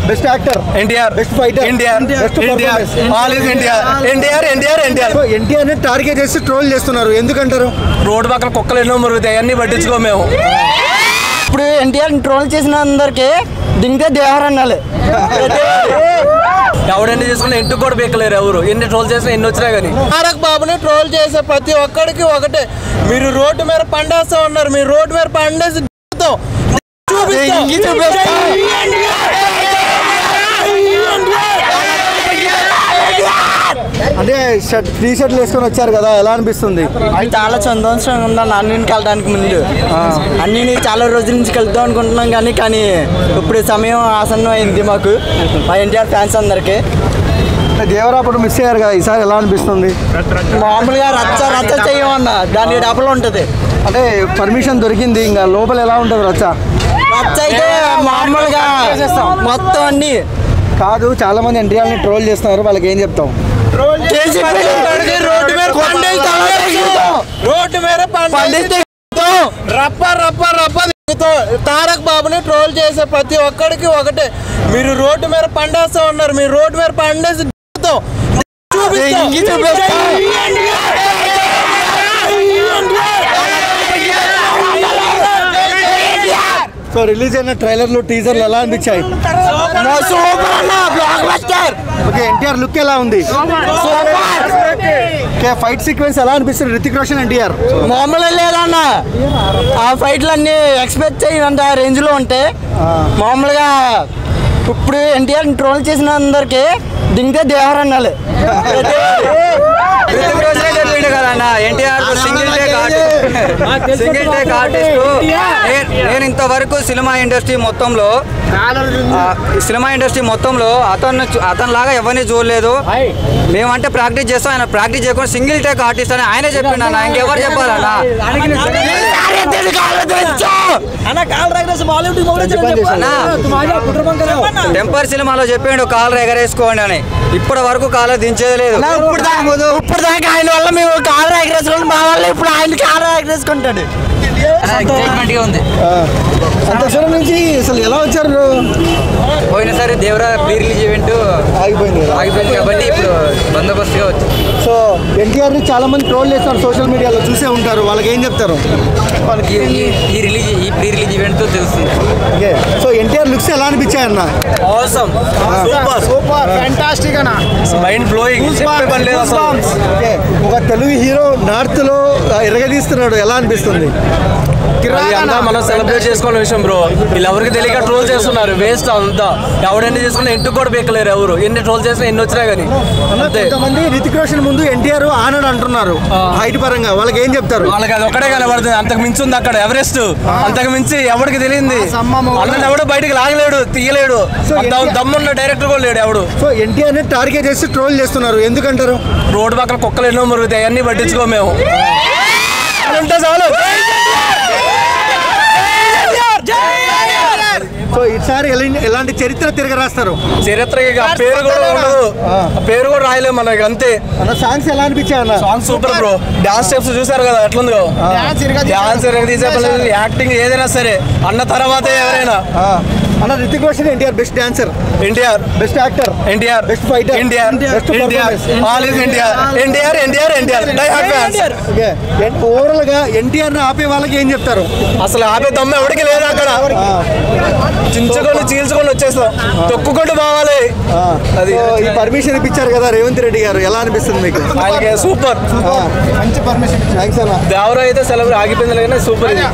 Best actor NTR, best fighter NTR, best NTR, all is NTR, NTR, NTR, NTR. So NTR ని target చేసి troll చేస్తున్నారు, ఎందుకంటారు? రోడ్డు పక్కన కుక్కలు ఎన్నో మురుగుతాయి, అన్ని పట్టించుకో మేము. ఇప్పుడు ఎన్టీఆర్ ట్రోల్ చేసిన అందరికి దింగితే దేవర్ అనాలి. ఎవడెన్ని చేసుకున్నా ఇంటికి కూడా బీకలేరు ఎవరు, ఎన్ని ట్రోల్ చేసినా ఎన్ని వచ్చినా కానీ. తారక్ బాబుని ట్రోల్ చేసే ప్రతి ఒక్కడికి ఒకటే, మీరు రోడ్డు మీద పండేస్తా ఉన్నారు, మీరు రోడ్డు మీద పండేసి అంటే టీ షర్ట్లు వేసుకొని వచ్చారు కదా, ఎలా అనిపిస్తుంది? అది చాలా సంతోషంగా ఉండాలి. అన్నింటికి వెళ్ళడానికి ముందు అన్ని చాలా రోజుల నుంచి వెళ్తాం అనుకుంటున్నాం కానీ ఇప్పుడు సమయం ఆసన్నం అయింది మాకు, మా ఎన్టీఆర్ ఫ్యాన్స్ అందరికి. దేవరాపుడు మిస్ అయ్యారు కదా, ఈసారి ఎలా అనిపిస్తుంది? మామూలుగా రచ్చ చేయమన్నా దానికి డబ్బులు ఉంటుంది. అంటే పర్మిషన్ దొరికింది, ఇంకా లోపల ఎలా ఉంటుంది రచ్చ? రచ్చ అయితే మామూలుగా మొత్తం అన్ని కాదు, చాలా మంది ఎన్టీఆర్ ని ట్రోల్ చేస్తున్నారు, వాళ్ళకి ఏం చెప్తాం? రోడ్డు మీద పండిస్తే రప్ప రప్ప రప్ప. తారక్ బాబుని ట్రోల్ చేసే ప్రతి ఒక్కడికి ఒకటే, మీరు రోడ్డు మీద పండేస్తా ఉన్నారు, మీరు రోడ్డు మీద పండేసి సో రిలీజ్ అయిన ట్రైలర్లు టీజర్లు ఎలా అనిపించాయి? ఓకే, ఎన్టీఆర్ లుక్ ఎలా ఉంది? ఫైట్ సీక్వెన్స్ ఎలా అనిపిస్తుంది? రితిక్ రోషన్ ఎన్టీఆర్ మామూలు లేదన్న, ఆ ఫైట్లు అన్ని ఎక్స్పెక్ట్ చేయనంత రేంజ్ లో ఉంటాయి. మామూలుగా ఇప్పుడు ఎన్టీఆర్ ట్రోల్ చేసిన అందరికి దింగితే దేవర్ అనాలి. NTR single take artist. నేను ఇంతవరకు సినిమా ఇండస్ట్రీ మొత్తంలో అతను లాగా ఎవరిని చూడలేదు. మేమంటే ప్రాక్టీస్ చేస్తాం, ఆయన ప్రాక్టీస్ చేయకుండా సింగిల్ టేక్ ఆర్టిస్ట్ అని ఆయనే చెప్పిండు అన్న, ఇంకెవరు చెప్పాలన్నా? టెంపర్ సినిమాలో చెప్పిండు కాలర్ ఎగరేసుకోండి అని, ఇప్పటి వరకు కాలర్ దించేది లేదు. ఇప్పుడు దాకా ఆయన వల్ల మేము కాలర్ ఎగరేసుకుంటే మా వల్ల ఇప్పుడు ఆయన కాలర్ ఎగరేసుకుంటాడు. అంతక్షణం నుంచి అసలు ఎలా వచ్చారు? పోయినసారి దేవరా ప్రీ రిలీజ్ ఈవెంట్ ఆగిపోయింది కాబట్టి ఇప్పుడు బందోబస్తుగా వచ్చింది. సో ఎన్టీఆర్ ని చాలా మంది ట్రోల్ చేస్తారు, సోషల్ మీడియాలో చూసే ఉంటారు, వాళ్ళకి ఏం చెప్తారు? వాళ్ళకి ఈ ప్రీ రిలీజ్ ఈవెంట్ తెలుస్తుంది. ఓకే, సో ఎన్టీఆర్ లుక్స్ ఎలా అనిపించాయన్న? ఆసమ్, సూపర్ ఫ్యాంటాస్టిక్ అన్న, మైండ్ బ్లోయింగ్. ఓకే, ఒక తెలుగు హీరో నార్త్ లో ఎరగదీస్తున్నాడు, ఎలా అనిపిస్తుంది? మనం సెలబ్రేట్ చేసుకున్న విషయం బ్రో, వీళ్ళు ఎవరికి తెలియక ట్రోల్ చేస్తున్నారు, వేస్ట్ అంతా. ఎవడెన్ని చేసుకున్నా ఇంటికి కూడా బీకలేరు ఎవరు, ఎన్ని ట్రోల్ చేసినా ఎన్ని వచ్చినా కానీ. కొంతమంది రితిక్ రోషన్ ముందు ఎన్టీఆర్ ఆనడు అంటున్నారు హైట్ పరంగా, వాళ్ళకి ఏం చెప్తారు? వాళ్ళకి అది ఒకటే కనబడుతుంది, అంతకు మించి ఉంది అక్కడ ఎవరెస్ట్, అంతకు మించి ఎవరికి తెలియంది. అన్నది ఎవడు బయటకు లాగలేడు, తీయలేడు, దమ్మున్న డైరెక్టర్ కూడా లేడు ఎవడు. సో ఎన్టీఆర్ ని టార్గెట్ చేసి ట్రోల్ చేస్తున్నారు, ఎందుకంటారు? రోడ్డు పక్కన కుక్కలు ఎన్నో మురుగుతాయి, అన్ని పట్టించుకో మేము. చాలు. సో ఈసారి ఎలాంటి చరిత్ర తిరగరాస్తారు? చరిత్ర పేరు కూడా ఉండదు, పేరు కూడా రాయలేము మనకి, అంతే. సాంగ్స్ ఎలా అనిపించాయి అన్న? Song super bro, dance steps చూసారు కదా ఎట్లుందో, డాన్స్ తీసే యాక్టింగ్ ఏదైనా సరే అన్న తర్వాతే ఎవరైనా. అన్న Hrithik Roshan NTR best dancer, NTR best actor, NTR, best fighter, NTR, best NTR, all is NTR, NTR, NTR, NTR, die hard fans. Okay, overall గా ఎన్టీఆర్ ని ఆపే వాళ్ళకి ఏం చెప్తారు? అసలు ఆపే దమ్మ ఎవరికి లేదు అక్కడ, చించుకొని చీల్చుకొని వచ్చేస్తాం, తొక్కుకుంటూ పోవాలి. అది ఈ పర్మిషన్ ఇప్పించారు కదా రేవంత్ రెడ్డి గారు, ఎలా అనిపిస్తుంది మీకు? ఆయనకి సూపర్, మంచి పర్మిషన్. థ్యాంక్స్ అన్న. దేవరా అయితే సెలబ్రేట్ ఆగిపోయింది కానీ సూపర్ ఇది.